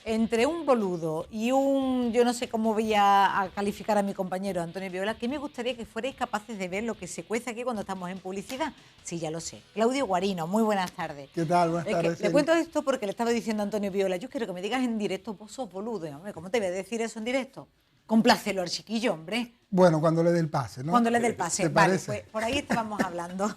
entre un boludo y un, yo no sé cómo voy a calificar a mi compañero Antonio Viola, que me gustaría que fuerais capaces de ver lo que se cuece aquí cuando estamos en publicidad. Sí, ya lo sé. Claudio Guarino, muy buenas tardes. ¿Qué tal? Buenas tardes. Le cuento esto porque le estaba diciendo a Antonio Viola, yo quiero que me digas en directo, vos sos boludo. Y, hombre, ¿cómo te voy a decir eso en directo? Complácelo al chiquillo, hombre. Bueno, cuando le dé el pase, ¿no? Cuando le dé el pase, ¿Te vale, parece? pues por ahí estábamos hablando.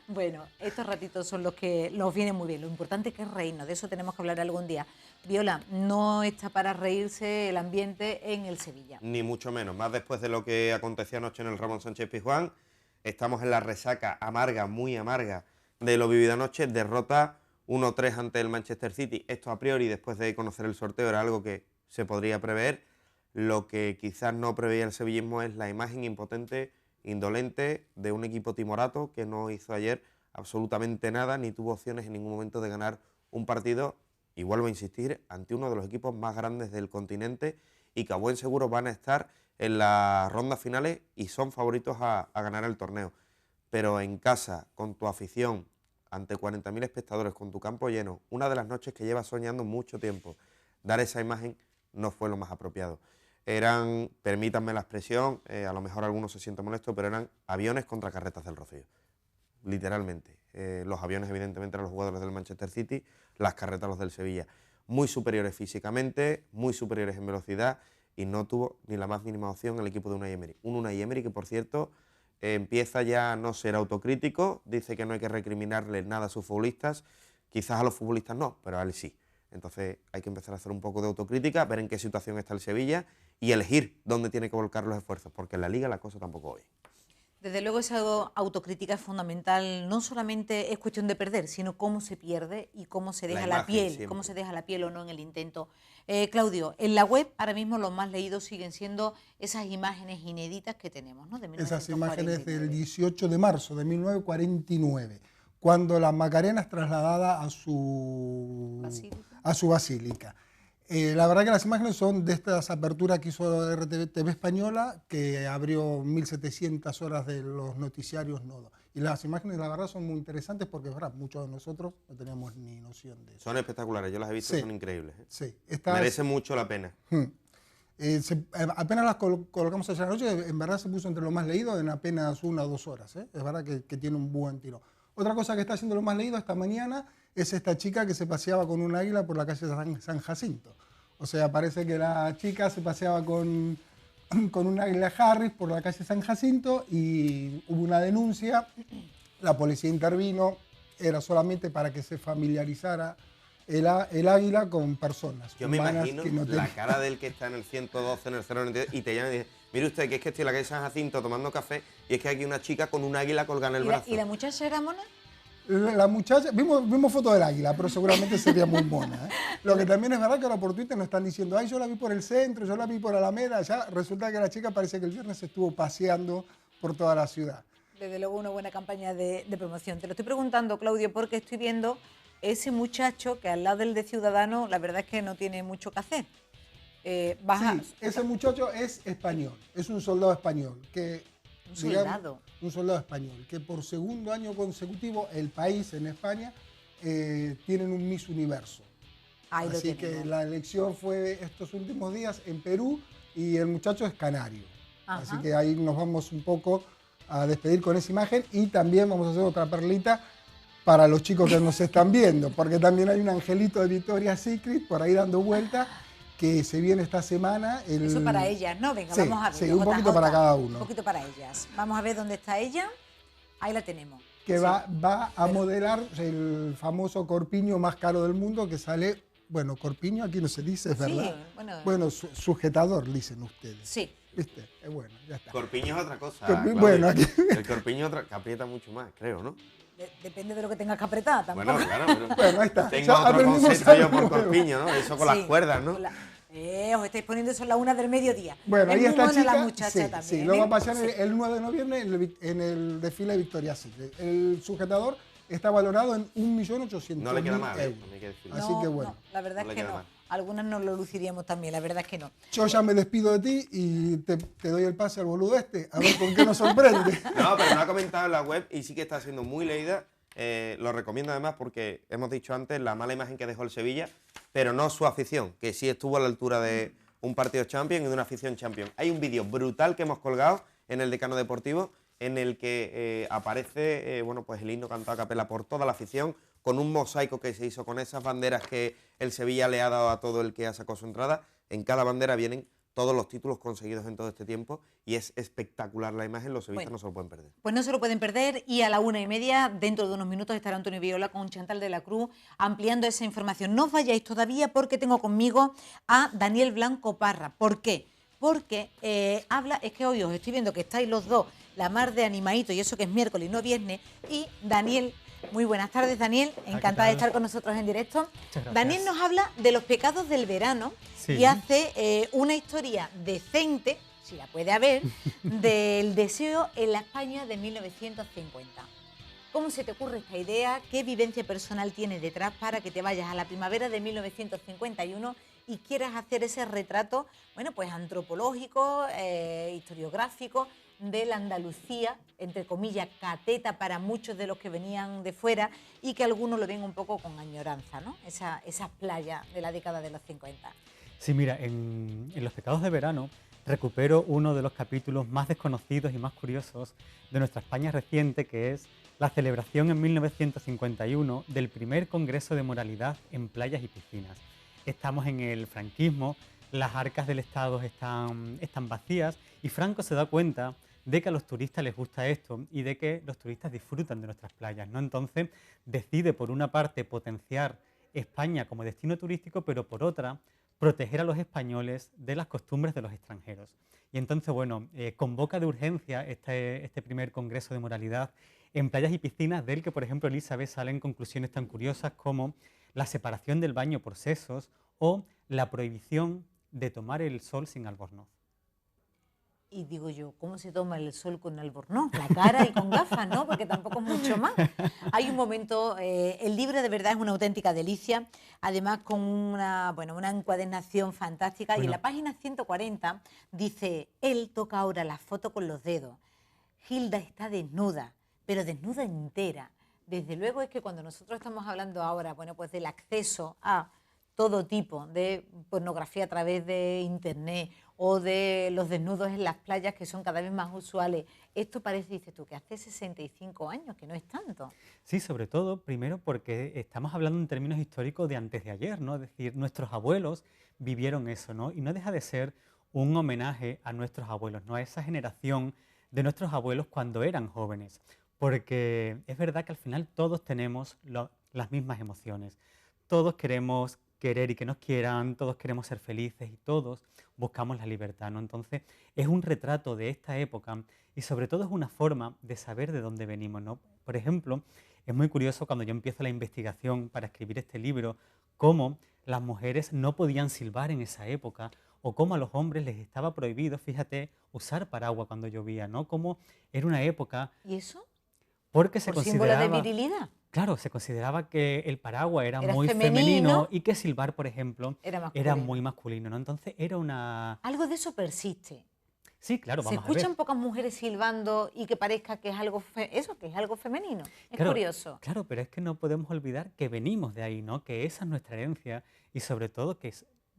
Bueno, estos ratitos son los que nos vienen muy bien. Lo importante es que es reírnos, de eso tenemos que hablar algún día. Viola, no está para reírse el ambiente en el Sevilla. Ni mucho menos, más después de lo que aconteció anoche en el Ramón Sánchez Pizjuán. Estamos en la resaca amarga, muy amarga, de lo vivido anoche. Derrota 1-3 ante el Manchester City. Esto a priori, después de conocer el sorteo, era algo que se podría prever. Lo que quizás no preveía el sevillismo es la imagen impotente, indolente de un equipo timorato que no hizo ayer absolutamente nada, ni tuvo opciones en ningún momento de ganar un partido, y vuelvo a insistir, ante uno de los equipos más grandes del continente y que a buen seguro van a estar en las rondas finales y son favoritos a ganar el torneo. Pero en casa, con tu afición, ante 40.000 espectadores, con tu campo lleno, una de las noches que llevas soñando mucho tiempo, dar esa imagen no fue lo más apropiado. Eran, permítanme la expresión, a lo mejor algunos se sienten molestos, pero eran aviones contra carretas del Rocío, literalmente. Los aviones evidentemente eran los jugadores del Manchester City, las carretas los del Sevilla. Muy superiores físicamente, muy superiores en velocidad, y no tuvo ni la más mínima opción el equipo de Unai Emery. Un Unai Emery que, por cierto, empieza ya a no ser autocrítico, dice que no hay que recriminarle nada a sus futbolistas, quizás a los futbolistas no, pero a él sí. Entonces hay que empezar a hacer un poco de autocrítica, ver en qué situación está el Sevilla y elegir dónde tiene que volcar los esfuerzos, porque en la Liga la cosa tampoco va bien. Desde luego esa autocrítica es fundamental, no solamente es cuestión de perder, sino cómo se pierde y cómo se deja la piel, siempre. cómo se deja la piel o no en el intento. Claudio, en la web ahora mismo los más leídos siguen siendo esas imágenes inéditas que tenemos, ¿no? De Esas 1949. imágenes del 18 de marzo de 1949, cuando la Macarena es trasladada a su basílica. La verdad que las imágenes son de estas aperturas que hizo RTV Española, que abrió 1.700 horas de los noticiarios Nodo. Y las imágenes, la verdad, son muy interesantes porque, verdad, muchos de nosotros no teníamos ni noción de eso. Son espectaculares, yo las he visto, Sí. son increíbles. Sí, Merecen mucho la pena. Apenas las colocamos ayer anoche, en verdad se puso entre lo más leído en apenas 1 o 2 horas. Es verdad que tiene un buen tiro. Otra cosa que está haciendo lo más leído esta mañana es esta chica que se paseaba con un águila por la calle San Jacinto. O sea, parece que la chica se paseaba con un águila Harris por la calle San Jacinto y hubo una denuncia, la policía intervino, era solamente para que se familiarizara el águila con personas. Yo me imagino que no la cara del que está en el 112, en el 092, y te llama y dice, mire usted, que es que estoy en la calle San Jacinto tomando café y es que hay aquí una chica con un águila colgada en el brazo. ¿Y la muchacha era mona? La muchacha, vimos fotos del águila, pero seguramente sería muy mona. Lo que también es verdad que ahora por Twitter nos están diciendo, ay, yo la vi por el centro, yo la vi por Alameda, ya resulta que la chica parece que el viernes estuvo paseando por toda la ciudad. Desde luego una buena campaña de promoción. Te lo estoy preguntando, Claudio, porque estoy viendo ese muchacho que al lado del de Ciudadano, la verdad es que no tiene mucho que hacer. Sí, ese muchacho es español, es un soldado español. Un soldado. Un soldado español, que por segundo año consecutivo el país en España tienen un Miss Universo. Así que la elección fue estos últimos días en Perú y el muchacho es canario. Ajá. Así que ahí nos vamos un poco a despedir con esa imagen y también vamos a hacer otra perlita para los chicos que nos están viendo, porque también hay un angelito de Victoria's Secret por ahí dando vuelta que se viene esta semana. Eso para ellas, ¿no? Venga, sí, vamos a ver. Sí, un poquito para cada uno. Un poquito para ellas. Vamos a ver dónde está ella. Ahí la tenemos. Que sí. va a modelar el famoso corpiño más caro del mundo que sale, bueno, corpiño aquí no se dice, es verdad. Sí, bueno, sujetador, dicen ustedes. Sí. ¿Viste? Bueno, ya está. Corpiño es otra cosa. Bueno, aquí. El corpiño que aprieta mucho más, creo, ¿no? Depende de lo que tengas que apretar, tampoco. Bueno, claro, pero bueno, ahí está. Tengo otro concepto yo por corpiño, ¿no? Eso con las cuerdas, ¿no? Os estáis poniendo eso a la 1 del mediodía. Bueno, ahí está chica, la muchacha sí, también. Sí, lo va a pasar el 9 de noviembre en el desfile de Victoria's Secret. El sujetador está valorado en 1.800.000 no le queda mal, euros. No hay que decirlo. Así que bueno. No, la verdad es que no. Algunas nos lo luciríamos también, la verdad es que no. Yo ya me despido de ti y te doy el pase al boludo este, a ver con qué nos sorprende. No, pero no ha comentado en la web y sí que está siendo muy leída. Lo recomiendo además porque hemos dicho antes la mala imagen que dejó el Sevilla pero no su afición, que sí estuvo a la altura de un partido Champions y de una afición Champions. Hay un vídeo brutal que hemos colgado en el Decano Deportivo en el que aparece bueno, pues el himno cantado a capela por toda la afición, con un mosaico que se hizo con esas banderas que el Sevilla le ha dado a todo el que sacado su entrada. En cada bandera vienen todos los títulos conseguidos en todo este tiempo y es espectacular la imagen, los sevillistas no se lo pueden perder. Pues no se lo pueden perder y a la 1:30, dentro de unos minutos, estará Antonio Viola con Chantal de la Cruz ampliando esa información. No os vayáis todavía porque tengo conmigo a Daniel Blanco Parra. ¿Por qué? Porque es que hoy os estoy viendo que estáis los dos, la mar de animadito, y eso que es miércoles y no viernes, y Daniel... Muy buenas tardes, Daniel. Encantada de estar con nosotros en directo. Daniel nos habla de los pecados del verano y hace una historia decente, si la puede haber, del deseo en la España de 1950. ¿Cómo se te ocurre esta idea? ¿Qué vivencia personal tienes detrás para que te vayas a la primavera de 1951 y quieras hacer ese retrato, bueno, pues antropológico, historiográfico, de la Andalucía, entre comillas, cateta para muchos de los que venían de fuera y que algunos lo ven un poco con añoranza, ¿no? Esas playas de la década de los 50. Sí, mira, en Los pecados de verano recupero uno de los capítulos más desconocidos y más curiosos de nuestra España reciente, que es la celebración en 1951 del primer Congreso de Moralidad en playas y piscinas. Estamos en el franquismo, las arcas del Estado están vacías y Franco se da cuenta de que a los turistas les gusta esto y de que los turistas disfrutan de nuestras playas, ¿no? Entonces decide, por una parte, potenciar España como destino turístico, pero por otra, proteger a los españoles de las costumbres de los extranjeros. Y entonces, bueno, convoca de urgencia este primer Congreso de Moralidad en playas y piscinas, del que, por ejemplo, Elizabeth, salen conclusiones tan curiosas como la separación del baño por sexos o la prohibición de tomar el sol sin albornoz. Y digo yo, ¿cómo se toma el sol con albornoz? La cara y con gafas, ¿no? Porque tampoco es mucho más. Hay un momento, el libro de verdad es una auténtica delicia, además con una encuadernación fantástica. Y en la página 140 dice, él toca ahora la foto con los dedos. Hilda está desnuda, pero desnuda entera. Desde luego es que cuando nosotros estamos hablando ahora, bueno, pues del acceso a todo tipo de pornografía a través de internet o de los desnudos en las playas que son cada vez más usuales. Esto parece, dices tú, que hace 65 años, que no es tanto. Sí, sobre todo, primero porque estamos hablando en términos históricos de antes de ayer, ¿no? Es decir, nuestros abuelos vivieron eso, ¿no? Y no deja de ser un homenaje a nuestros abuelos, ¿no? A esa generación de nuestros abuelos cuando eran jóvenes. Porque es verdad que al final todos tenemos las mismas emociones. Todos queremos querer y que nos quieran, todos queremos ser felices y todos buscamos la libertad, ¿no? Entonces es un retrato de esta época y sobre todo es una forma de saber de dónde venimos, ¿no? Por ejemplo, es muy curioso cuando yo empiezo la investigación para escribir este libro, cómo las mujeres no podían silbar en esa época o cómo a los hombres les estaba prohibido, fíjate, usar paraguas cuando llovía, ¿no? Cómo era una época... ¿Y eso? Porque se consideraba... ¿Símbolo de virilidad? Claro, se consideraba que el paraguas era muy femenino y que silbar, por ejemplo, era muy masculino, ¿no? Entonces era una... Algo de eso persiste. Sí, claro, vamos a ver. Se escuchan pocas mujeres silbando y que parezca que es algo, que es algo femenino. Es claro, curioso. Claro, pero es que no podemos olvidar que venimos de ahí, ¿no? Que esa es nuestra herencia y sobre todo que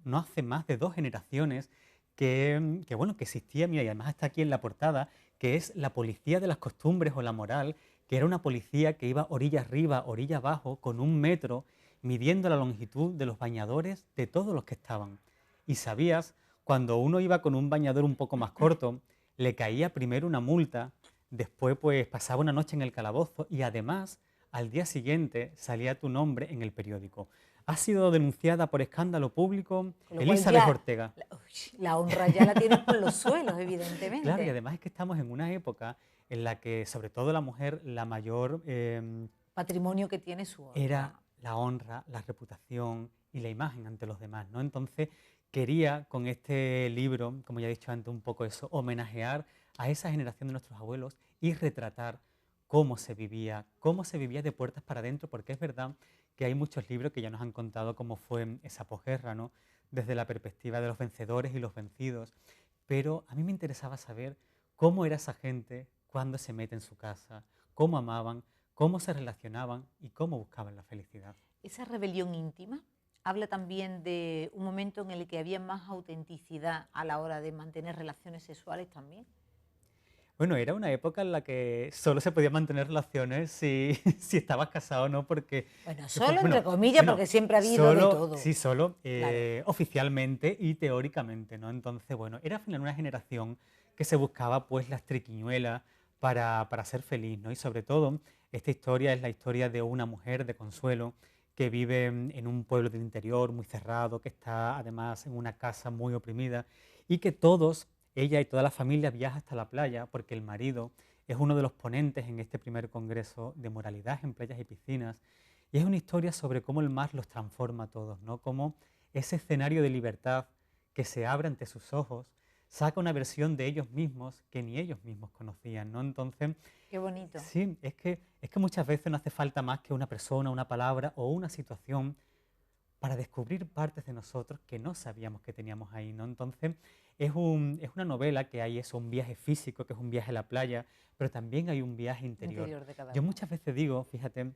no hace más de 2 generaciones que existía, mira, y además está aquí en la portada, que es la policía de las costumbres o la moral, que era una policía que iba orilla arriba, orilla abajo, con 1 metro, midiendo la longitud de los bañadores de todos los que estaban. Y sabías, cuando uno iba con un bañador un poco más corto, le caía primero una multa, después pues pasaba una noche en el calabozo y además al día siguiente salía tu nombre en el periódico. Ha sido denunciada por escándalo público Elizabeth Ortega. La honra ya la tienes por los suelos, evidentemente. Claro, y además es que estamos en una época en la que, sobre todo la mujer, la mayor... patrimonio que tiene su honra. Era la honra, la reputación y la imagen ante los demás, ¿no? Entonces quería con este libro, como ya he dicho antes, un poco eso, homenajear a esa generación de nuestros abuelos y retratar cómo se vivía de puertas para adentro, porque es verdad que hay muchos libros que ya nos han contado cómo fue esa posguerra, ¿no? Desde la perspectiva de los vencedores y los vencidos. Pero a mí me interesaba saber cómo era esa gente cuando se mete en su casa, cómo amaban, cómo se relacionaban y cómo buscaban la felicidad. ¿Esa rebelión íntima habla también de un momento en el que había más autenticidad a la hora de mantener relaciones sexuales también. Bueno, era una época en la que solo se podía mantener relaciones si, si estabas casado, ¿no? Porque... Bueno, solo entre comillas, porque siempre ha habido solo, de todo. Sí, solo Claro. oficialmente y teóricamente, ¿no? Entonces, bueno, era al final una generación que se buscaba pues las triquiñuelas para ser feliz, ¿no? Y sobre todo, esta historia es la historia de una mujer de Consuelo que vive en un pueblo del interior muy cerrado, que está además en una casa muy oprimida y que todos, ella y toda la familia viaja hasta la playa porque el marido es uno de los ponentes en este primer congreso de moralidad en playas y piscinas. Y es una historia sobre cómo el mar los transforma a todos, ¿no? Cómo ese escenario de libertad que se abre ante sus ojos saca una versión de ellos mismos que ni ellos mismos conocían, ¿no? Entonces, Qué bonito. sí, es que muchas veces no hace falta más que una persona, una palabra o una situación para descubrir partes de nosotros que no sabíamos que teníamos ahí, ¿no? Entonces, es una novela que hay eso, un viaje físico, que es un viaje a la playa, pero también hay un viaje interior. De cada Yo uno. muchas veces digo, fíjate,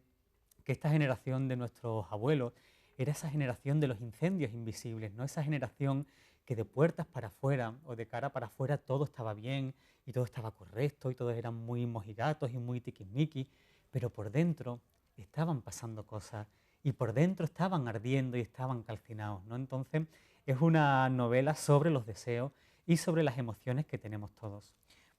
que esta generación de nuestros abuelos era esa generación de los incendios invisibles, ¿no? Esa generación que de puertas para afuera o de cara para afuera todo estaba bien y todo estaba correcto y todos eran muy mojigatos y muy tiquismiquis, pero por dentro estaban pasando cosas y por dentro estaban ardiendo y estaban calcinados, ¿no? Entonces es una novela sobre los deseos y sobre las emociones que tenemos todos.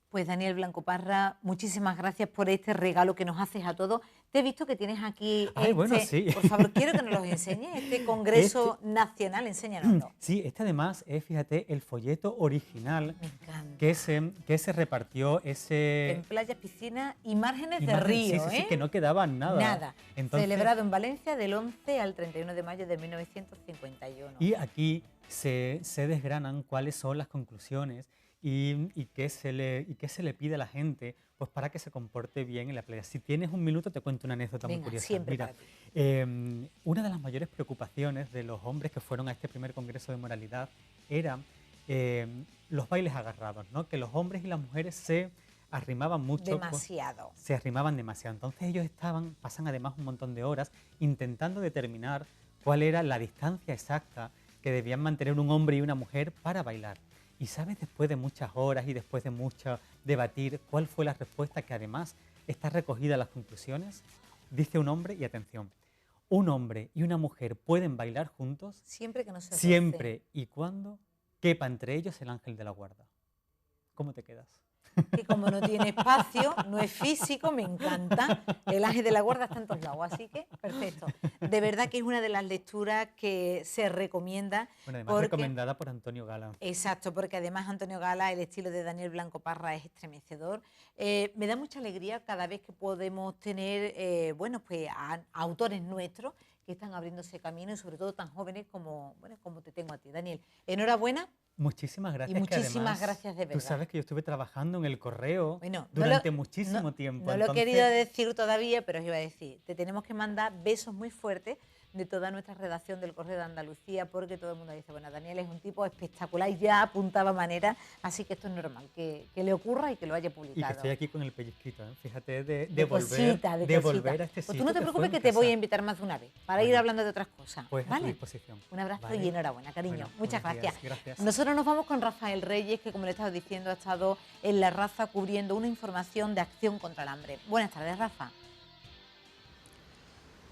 Pues Daniel Blanco Parra, muchísimas gracias por este regalo que nos haces a todos. Te he visto que tienes aquí Ay, bueno, sí. por favor, quiero que nos los enseñes, este Congreso Nacional, enséñanoslo. Sí, este además es, fíjate, el folleto original Me encanta. que se repartió En playas, piscinas y márgenes de imagen- río, sí, sí, ¿eh? sí, que no quedaba nada. Nada. Entonces, Celebrado en Valencia del 11 al 31 de mayo de 1951. y aquí se desgranan cuáles son las conclusiones y qué se le pide a la gente pues para que se comporte bien en la playa. Si tienes un minuto, te cuento una anécdota muy Venga, curiosa. siempre Mira, para ti. una de las mayores preocupaciones de los hombres que fueron a este primer congreso de moralidad era los bailes agarrados, ¿no? Que los hombres y las mujeres se arrimaban mucho. Demasiado. Se arrimaban demasiado. Entonces ellos pasan además un montón de horas intentando determinar cuál era la distancia exacta que debían mantener un hombre y una mujer para bailar. Y sabes, después de muchas horas y después de mucho debatir, ¿cuál fue la respuesta que además está recogida en las conclusiones? Dice un hombre, y atención, un hombre y una mujer pueden bailar juntos Siempre que no se roce. siempre y cuando quepa entre ellos el ángel de la guarda. ¿Cómo te quedas? Que como no tiene espacio, no es físico, me encanta. El ángel de la guarda está en todos lados, así que perfecto. De verdad que es una de las lecturas que se recomienda. Bueno, además porque- recomendada por Antonio Gala. Exacto, porque además Antonio Gala, el estilo de Daniel Blanco Parra es estremecedor. Me da mucha alegría cada vez que podemos tener, bueno, pues a autores nuestros que están abriéndose camino y sobre todo tan jóvenes como, bueno, como te tengo a ti, Daniel. Enhorabuena. Muchísimas gracias. Y que muchísimas además, gracias de Tú verdad. sabes que yo estuve trabajando en el correo Bueno, durante muchísimo tiempo. No lo he entonces, querido decir todavía, pero os iba a decir, te tenemos que mandar besos muy fuertes de toda nuestra redacción del Correo de Andalucía, porque todo el mundo dice, bueno, Daniel es un tipo espectacular y ya apuntaba manera, así que esto es normal, que le ocurra y que lo haya Y publicado. que estoy aquí con el pellizquito, ¿eh? Fíjate, de de volver, cosita, de de cosita. volver a este Pues sitio. tú no te fue preocupes en que te voy a casa. invitar más de una vez, para ir Bueno, hablando de otras cosas. Pues a tu ¿vale? disposición. Un abrazo Vale. y enhorabuena, cariño. Bueno, Muchas buenos gracias. días, gracias. Nosotros nos vamos con Rafael Reyes, que como le he estado diciendo, ha estado en La Raza cubriendo una información de acción contra el hambre. Buenas tardes, Rafa.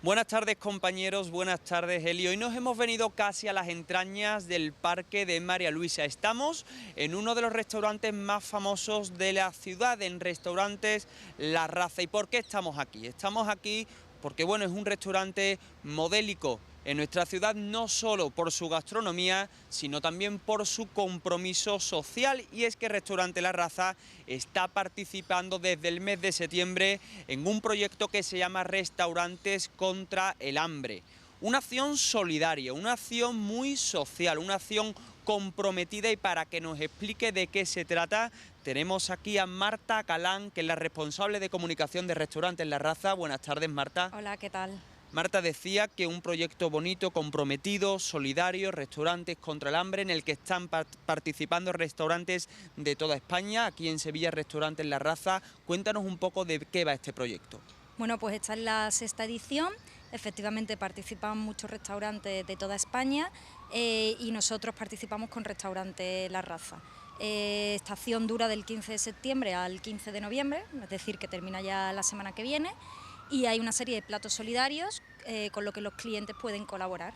Buenas tardes, compañeros, buenas tardes, Eli. Hoy nos hemos venido casi a las entrañas del Parque de María Luisa. Estamos en uno de los restaurantes más famosos de la ciudad, en Restaurantes La Raza. ¿Y por qué estamos aquí? Estamos aquí porque, bueno, es un restaurante modélico en nuestra ciudad, no solo por su gastronomía, sino también por su compromiso social. Y es que Restaurante La Raza está participando desde el mes de septiembre en un proyecto que se llama Restaurantes contra el Hambre. Una acción solidaria, una acción muy social, una acción comprometida, y para que nos explique de qué se trata, tenemos aquí a Marta Calán, que es la responsable de comunicación de Restaurantes La Raza. Buenas tardes, Marta. Hola, ¿qué tal? Marta decía que un proyecto bonito, comprometido, solidario, Restaurantes contra el Hambre, en el que están participando restaurantes de toda España. Aquí en Sevilla, Restaurantes La Raza. Cuéntanos un poco de qué va este proyecto. Bueno, pues esta es la sexta edición. Efectivamente, participan muchos restaurantes de toda España y nosotros participamos con Restaurante La Raza. Estación dura del 15 de septiembre al 15 de noviembre, es decir, que termina ya la semana que viene, y hay una serie de platos solidarios con lo que los clientes pueden colaborar.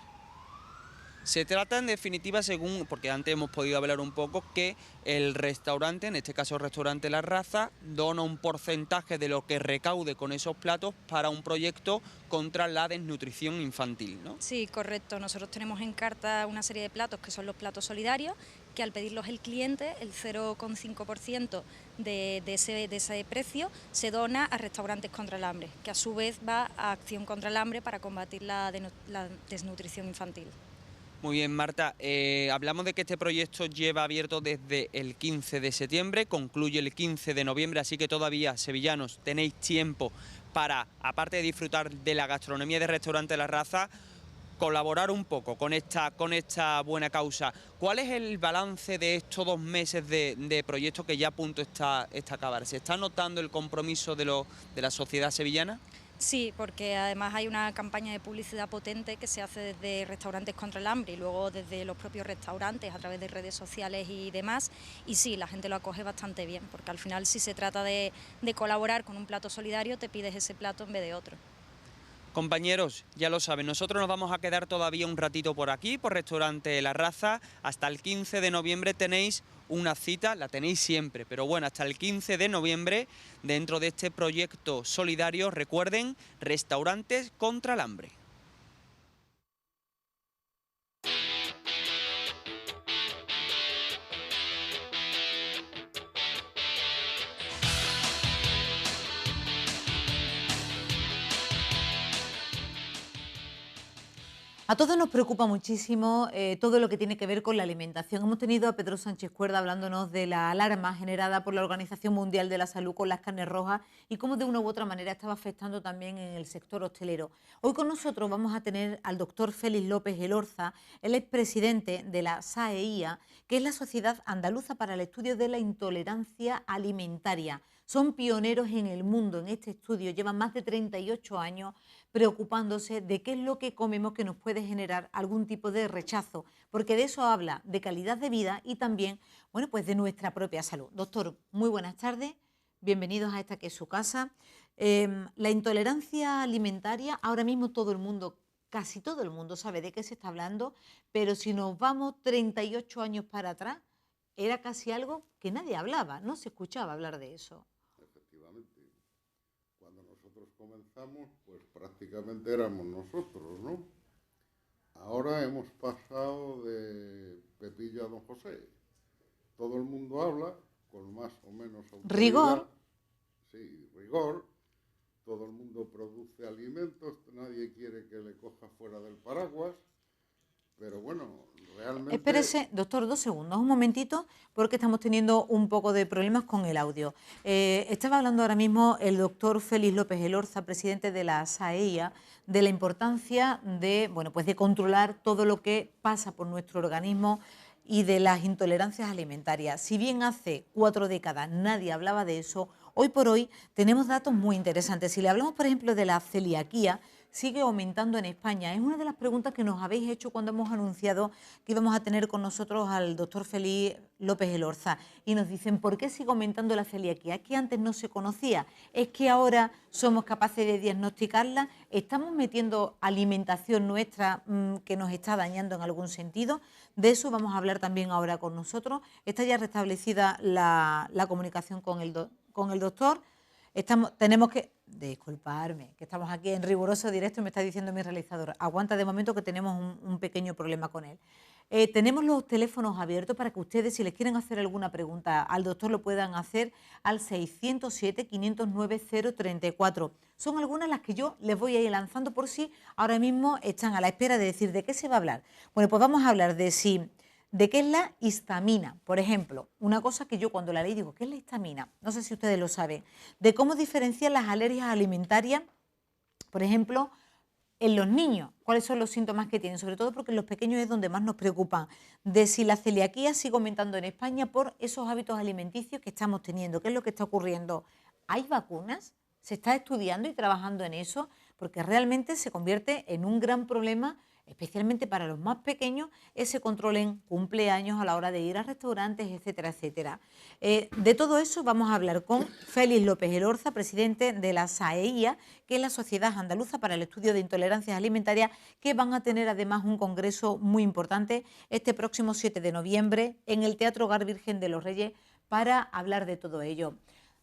Se trata en definitiva, según, porque antes hemos podido hablar un poco, que el restaurante, en este caso el restaurante La Raza, dona un porcentaje de lo que recaude con esos platos para un proyecto contra la desnutrición infantil, ¿no? Sí, correcto. Nosotros tenemos en carta una serie de platos que son los platos solidarios, que al pedirlos el cliente, el 0,5% de ese precio se dona a Restaurantes contra el Hambre, que a su vez va a Acción contra el Hambre para combatir la desnutrición infantil. Muy bien, Marta. Hablamos de que este proyecto lleva abierto desde el 15 de septiembre, concluye el 15 de noviembre, así que todavía, sevillanos, tenéis tiempo para, aparte de disfrutar de la gastronomía de Restaurante La Raza, colaborar un poco con esta buena causa. ¿Cuál es el balance de estos 2 meses de proyecto que ya a punto está acabar? ¿Se está notando el compromiso de la sociedad sevillana? Sí, porque además hay una campaña de publicidad potente que se hace desde Restaurantes contra el Hambre y luego desde los propios restaurantes a través de redes sociales y demás, y sí, la gente lo acoge bastante bien, porque al final si se trata de colaborar con un plato solidario, te pides ese plato en vez de otro. Compañeros, ya lo saben, nosotros nos vamos a quedar todavía un ratito por aquí, por Restaurante La Raza. Hasta el 15 de noviembre tenéis una cita, la tenéis siempre, pero bueno, hasta el 15 de noviembre, dentro de este proyecto solidario, recuerden, Restaurantes contra el Hambre. A todos nos preocupa muchísimo todo lo que tiene que ver con la alimentación. Hemos tenido a Pedro Sánchez Cuerda hablándonos de la alarma generada por la Organización Mundial de la Salud con las carnes rojas y cómo de una u otra manera estaba afectando también en el sector hostelero. Hoy con nosotros vamos a tener al doctor Félix López Elorza, él es presidente de la SAEIA, que es la Sociedad Andaluza para el Estudio de la Intolerancia Alimentaria. Son pioneros en el mundo en este estudio, llevan más de 38 años preocupándose de qué es lo que comemos que nos puede generar algún tipo de rechazo, porque de eso habla, de calidad de vida y también, bueno, pues de nuestra propia salud. Doctor, muy buenas tardes, bienvenidos a esta que es su casa. La intolerancia alimentaria, ahora mismo todo el mundo, casi todo el mundo sabe de qué se está hablando, pero si nos vamos 38 años para atrás, era casi algo que nadie hablaba, no se escuchaba hablar de eso. Efectivamente. Cuando nosotros comenzamos, pues prácticamente éramos nosotros, ¿no? Ahora hemos pasado de Pepillo a Don José. Todo el mundo habla con más o menos autoridad. Rigor. Sí, rigor. Todo el mundo produce alimentos, nadie quiere que le coja fuera del paraguas. Pero bueno, realmente... Espérese, doctor, 2 segundos, un momentito, porque estamos teniendo un poco de problemas con el audio. Estaba hablando ahora mismo el doctor Félix López Elorza, presidente de la SAEIA, de la importancia de, bueno, pues de controlar todo lo que pasa por nuestro organismo y de las intolerancias alimentarias. Si bien hace 4 décadas nadie hablaba de eso, hoy por hoy tenemos datos muy interesantes. Si le hablamos, por ejemplo, de la celiaquía, sigue aumentando en España. Es una de las preguntas que nos habéis hecho cuando hemos anunciado que íbamos a tener con nosotros al doctor Félix López Elorza. Y nos dicen, ¿por qué sigue aumentando la celiaquía? ¿Es que antes no se conocía? ¿Es que ahora somos capaces de diagnosticarla? ¿Estamos metiendo alimentación nuestra que nos está dañando en algún sentido? De eso vamos a hablar también ahora con nosotros. Está ya restablecida la comunicación con el doctor. Tenemos que... Disculparme, que estamos aquí en riguroso directo y me está diciendo mi realizador. Aguanta de momento que tenemos un pequeño problema con él. Tenemos los teléfonos abiertos para que ustedes, si les quieren hacer alguna pregunta al doctor, lo puedan hacer al 607-509-034. Son algunas las que yo les voy a ir lanzando por si ahora mismo están a la espera de decir de qué se va a hablar. Bueno, pues vamos a hablar de qué es la histamina. Por ejemplo, una cosa que yo cuando la leí digo, ¿qué es la histamina? No sé si ustedes lo saben. De cómo diferenciar las alergias alimentarias, por ejemplo, en los niños. ¿Cuáles son los síntomas que tienen? Sobre todo porque en los pequeños es donde más nos preocupan. De si la celiaquía sigue aumentando en España por esos hábitos alimenticios que estamos teniendo. ¿Qué es lo que está ocurriendo? ¿Hay vacunas? ¿Se está estudiando y trabajando en eso? porque realmente se convierte en un gran problema, especialmente para los más pequeños, ese control en cumpleaños a la hora de ir a restaurantes, etcétera, etcétera. De todo eso vamos a hablar con Félix López Elorza, presidente de la SAEIA, que es la Sociedad Andaluza para el Estudio de Intolerancias Alimentarias, que van a tener además un congreso muy importante este próximo 7 de noviembre en el Teatro Hogar Virgen de los Reyes para hablar de todo ello.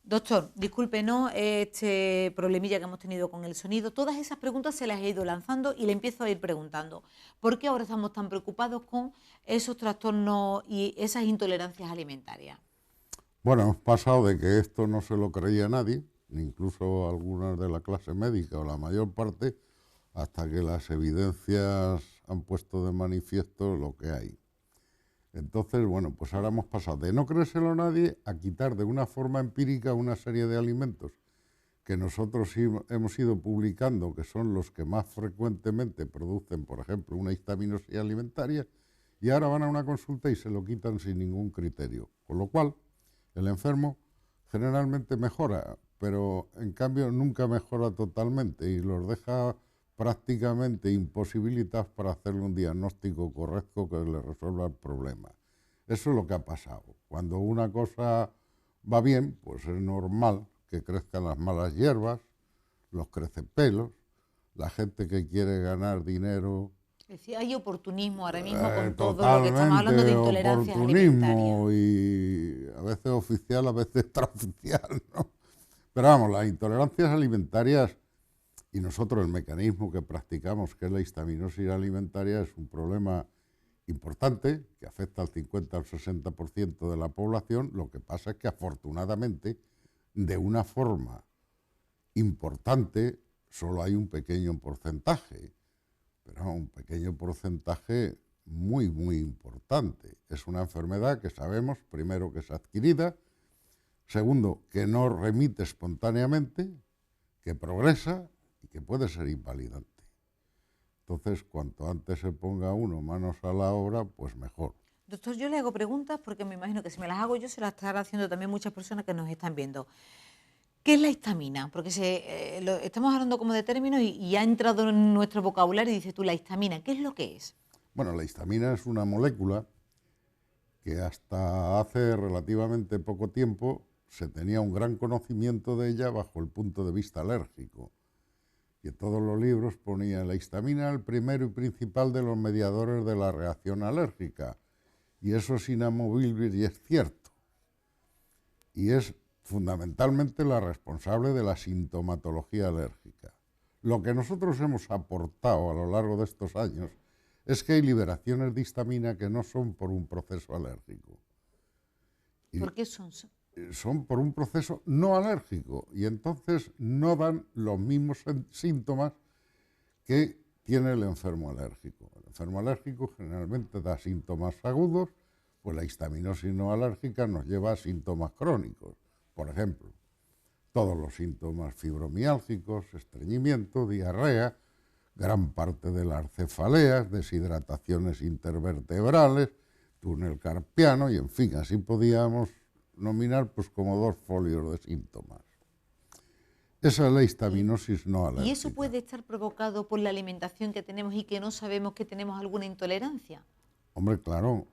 Doctor, discúlpenos este problemilla que hemos tenido con el sonido. Todas esas preguntas se las he ido lanzando y le empiezo a ir preguntando. ¿Por qué ahora estamos tan preocupados con esos trastornos y esas intolerancias alimentarias? Bueno, hemos pasado de que esto no se lo creía nadie, incluso algunas de la clase médica o la mayor parte, hasta que las evidencias han puesto de manifiesto lo que hay. Entonces, bueno, pues ahora hemos pasado de no creérselo a nadie a quitar de una forma empírica una serie de alimentos que nosotros hemos ido publicando, que son los que más frecuentemente producen, por ejemplo, una histaminosis alimentaria, y ahora van a una consulta y se lo quitan sin ningún criterio. Con lo cual, el enfermo generalmente mejora, pero en cambio nunca mejora totalmente y los deja prácticamente imposibilitados para hacerle un diagnóstico correcto que le resuelva el problema. Eso es lo que ha pasado. Cuando una cosa va bien, pues es normal que crezcan las malas hierbas, los crecepelos, la gente que quiere ganar dinero. Es decir, hay oportunismo ahora mismo con todo lo que estamos hablando de intolerancias oportunismo alimentarias. Y a veces oficial, a veces extraoficial, ¿no? Pero vamos, las intolerancias alimentarias y nosotros el mecanismo que practicamos, que es la histaminosis alimentaria, es un problema importante que afecta al 50 al 60% de la población. Lo que pasa es que afortunadamente, de una forma importante, solo hay un pequeño porcentaje, pero un pequeño porcentaje muy, muy importante. Es una enfermedad que sabemos, primero, que es adquirida, segundo, que no remite espontáneamente, que progresa y que puede ser invalidante. Entonces, cuanto antes se ponga uno manos a la obra, pues mejor. Doctor, yo le hago preguntas porque me imagino que si me las hago yo, se las estarán haciendo también muchas personas que nos están viendo. ¿Qué es la histamina? Porque estamos hablando como de términos y ha entrado en nuestro vocabulario y dices tú, la histamina, ¿qué es lo que es? Bueno, la histamina es una molécula que hasta hace relativamente poco tiempo se tenía un gran conocimiento de ella bajo el punto de vista alérgico. Y en todos los libros ponía la histamina el primero y principal de los mediadores de la reacción alérgica. Y eso es inamovible y es cierto. Y es fundamentalmente la responsable de la sintomatología alérgica. Lo que nosotros hemos aportado a lo largo de estos años es que hay liberaciones de histamina que no son por un proceso alérgico. ¿Por qué son? Son por un proceso no alérgico y entonces no dan los mismos síntomas que tiene el enfermo alérgico. El enfermo alérgico generalmente da síntomas agudos, pues la histaminosis no alérgica nos lleva a síntomas crónicos. Por ejemplo, todos los síntomas fibromiálgicos, estreñimiento, diarrea, gran parte de las cefaleas, deshidrataciones intervertebrales, túnel carpiano y en fin, así podíamos nominar pues como 2 folios de síntomas. Esa es la histaminosis no alérgica. ¿Y eso puede estar provocado por la alimentación que tenemos y que no sabemos que tenemos alguna intolerancia? Hombre, claro,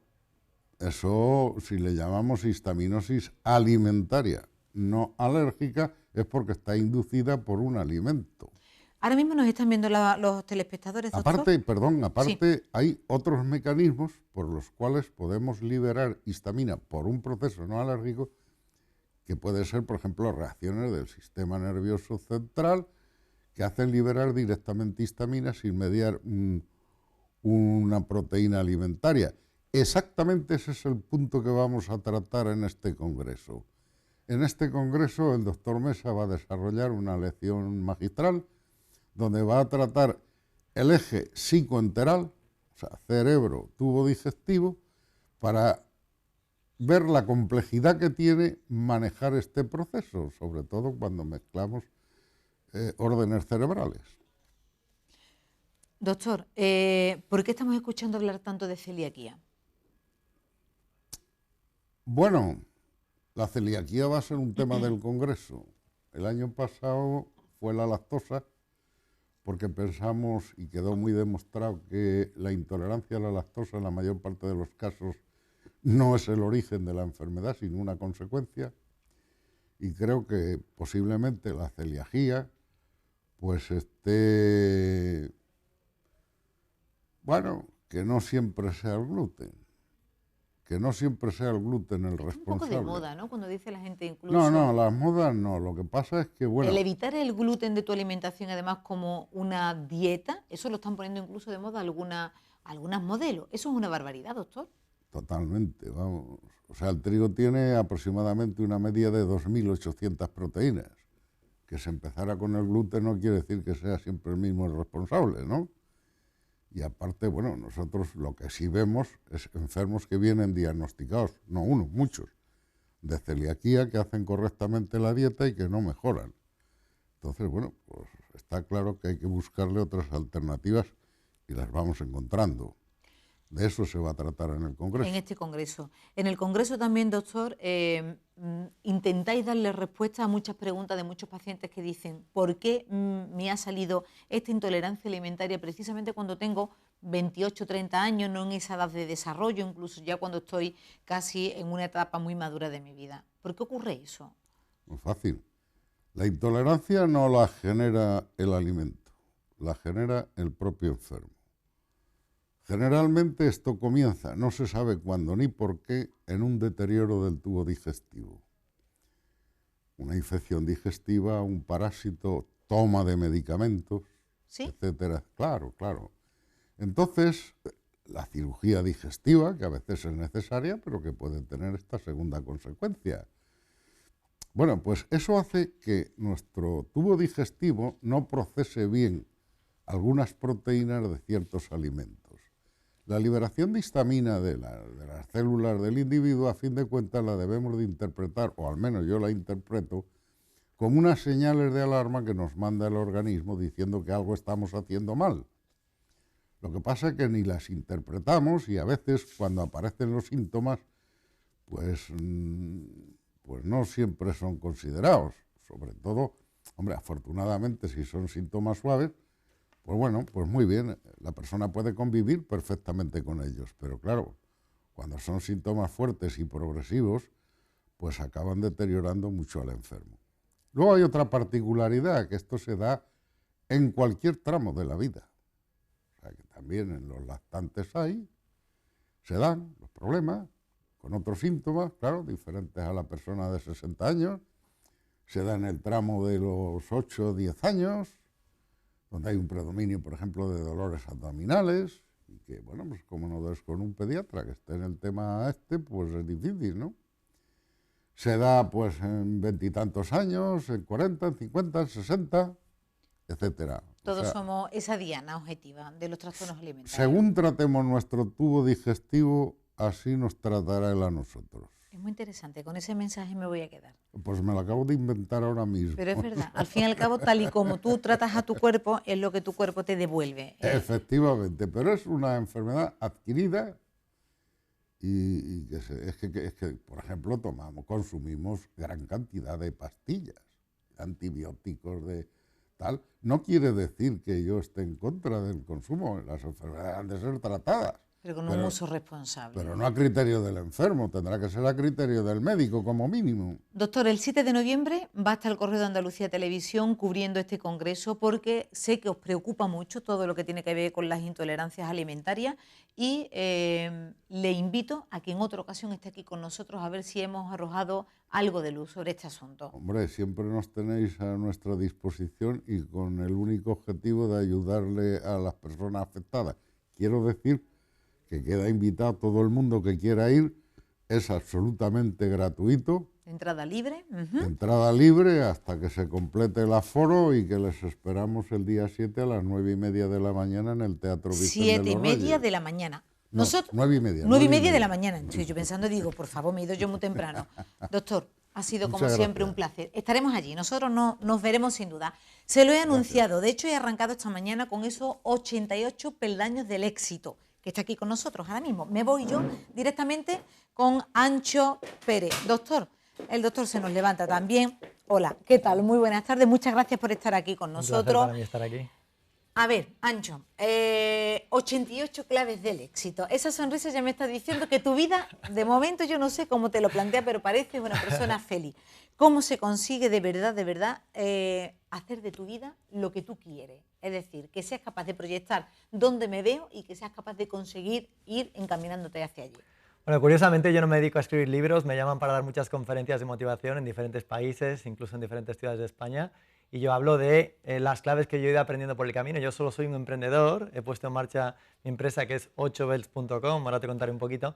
eso si le llamamos histaminosis alimentaria no alérgica es porque está inducida por un alimento. Ahora mismo nos están viendo los telespectadores, doctor. Aparte, Sí. hay otros mecanismos por los cuales podemos liberar histamina por un proceso no alérgico, que puede ser, por ejemplo, reacciones del sistema nervioso central que hacen liberar directamente histamina sin mediar una proteína alimentaria. Exactamente ese es el punto que vamos a tratar en este congreso. En este congreso el doctor Mesa va a desarrollar una lección magistral donde va a tratar el eje psicoenteral, o sea, cerebro, tubo digestivo, para ver la complejidad que tiene manejar este proceso, sobre todo cuando mezclamos órdenes cerebrales. Doctor, ¿por qué estamos escuchando hablar tanto de celiaquía? Bueno, la celiaquía va a ser un tema del Congreso. El año pasado fue la lactosa, porque pensamos, y quedó muy demostrado, que la intolerancia a la lactosa en la mayor parte de los casos no es el origen de la enfermedad, sino una consecuencia. Y creo que posiblemente la celiaquía pues bueno, que no siempre sea el gluten. Que no siempre sea el gluten el responsable. Un poco de moda, ¿no? Cuando dice la gente incluso... No, las modas no. Lo que pasa es que, bueno... El evitar el gluten de tu alimentación, además, como una dieta, eso lo están poniendo incluso de moda algunas modelos. Eso es una barbaridad, doctor. Totalmente, vamos. O sea, el trigo tiene aproximadamente una media de 2.800 proteínas. Que se empezara con el gluten no quiere decir que sea siempre el mismo el responsable, ¿no? Y aparte, bueno, nosotros lo que sí vemos es enfermos que vienen diagnosticados, no uno, muchos, de celiaquía, que hacen correctamente la dieta y que no mejoran. Entonces, bueno, pues está claro que hay que buscarle otras alternativas y las vamos encontrando. De eso se va a tratar en el Congreso. En este Congreso. En el Congreso también, doctor, intentáis darle respuesta a muchas preguntas de muchos pacientes que dicen ¿por qué me ha salido esta intolerancia alimentaria precisamente cuando tengo 28, 30 años, no en esa edad de desarrollo, incluso ya cuando estoy casi en una etapa muy madura de mi vida? ¿Por qué ocurre eso? Muy fácil. La intolerancia no la genera el alimento, la genera el propio enfermo. Generalmente esto comienza, no se sabe cuándo ni por qué, en un deterioro del tubo digestivo. Una infección digestiva, un parásito, toma de medicamentos, ¿Sí? etcétera. Claro. Entonces, la cirugía digestiva, que a veces es necesaria, pero que puede tener esta segunda consecuencia. Bueno, pues eso hace que nuestro tubo digestivo no procese bien algunas proteínas de ciertos alimentos. La liberación de histamina de las células del individuo, a fin de cuentas, la debemos de interpretar, o al menos yo la interpreto, como unas señales de alarma que nos manda el organismo diciendo que algo estamos haciendo mal. Lo que pasa es que ni las interpretamos y a veces cuando aparecen los síntomas, pues no siempre son considerados. Sobre todo, hombre, afortunadamente si son síntomas suaves, pues bueno, pues muy bien, la persona puede convivir perfectamente con ellos, pero claro, cuando son síntomas fuertes y progresivos, pues acaban deteriorando mucho al enfermo. Luego hay otra particularidad, que esto se da en cualquier tramo de la vida. O sea, que también en los lactantes se dan los problemas, con otros síntomas, claro, diferentes a la persona de 60 años, se da en el tramo de los 8 o 10 años, donde hay un predominio, por ejemplo, de dolores abdominales, y que, bueno, pues como no des con un pediatra que esté en el tema pues es difícil, ¿no? Se da, pues, en 20 y tantos años, en 40, en 50, en 60, etcétera. Todos somos esa diana objetiva de los trastornos alimentarios. Según tratemos nuestro tubo digestivo, así nos tratará él a nosotros. Es muy interesante, con ese mensaje me voy a quedar. Pues me lo acabo de inventar ahora mismo. Pero es verdad, al fin y al cabo, tal y como tú tratas a tu cuerpo, es lo que tu cuerpo te devuelve. Efectivamente, pero es una enfermedad adquirida y es que, por ejemplo, consumimos gran cantidad de pastillas, de antibióticos, de tal. No quiere decir que yo esté en contra del consumo, las enfermedades han de ser tratadas. Pero con un uso responsable. Pero no a criterio del enfermo, tendrá que ser a criterio del médico como mínimo. Doctor, el 7 de noviembre va a estar el Correo de Andalucía Televisión cubriendo este congreso porque sé que os preocupa mucho todo lo que tiene que ver con las intolerancias alimentarias y le invito a que en otra ocasión esté aquí con nosotros a ver si hemos arrojado algo de luz sobre este asunto. Hombre, siempre nos tenéis a nuestra disposición y con el único objetivo de ayudarle a las personas afectadas. Quiero decir que queda invitado todo el mundo que quiera ir, es absolutamente gratuito. Entrada libre. Entrada libre hasta que se complete el aforo y que les esperamos el día 7 a las 9:30 de la mañana en el Teatro Vicente de los Reyes. 7:30 de la mañana. No, Nosotros, 9:30. 9:30 de la mañana. Estoy yo pensando, digo, por favor, me he ido yo muy temprano. Doctor, ha sido como Muchas siempre gracias. un placer. Estaremos allí, nosotros nos veremos sin duda. Se lo he anunciado, de hecho he arrancado esta mañana con esos 88 peldaños del éxito, que está aquí con nosotros ahora mismo. Me voy yo directamente con Ancho Pérez. Doctor, el doctor se nos levanta también. Hola, ¿qué tal? Muy buenas tardes, muchas gracias por estar aquí con nosotros. Un placer para mí estar aquí. A ver, Ancho, 88 claves del éxito. Esa sonrisa ya me está diciendo que tu vida, de momento yo no sé cómo te lo plantea, pero pareces una persona feliz. ¿Cómo se consigue de verdad, hacer de tu vida lo que tú quieres? Es decir, que seas capaz de proyectar dónde me veo y que seas capaz de conseguir ir encaminándote hacia allí. Bueno, curiosamente yo no me dedico a escribir libros, me llaman para dar muchas conferencias de motivación en diferentes países, incluso en diferentes ciudades de España, y yo hablo de las claves que yo he ido aprendiendo por el camino. Yo solo soy un emprendedor, he puesto en marcha mi empresa que es 8belts.com, ahora te contaré un poquito,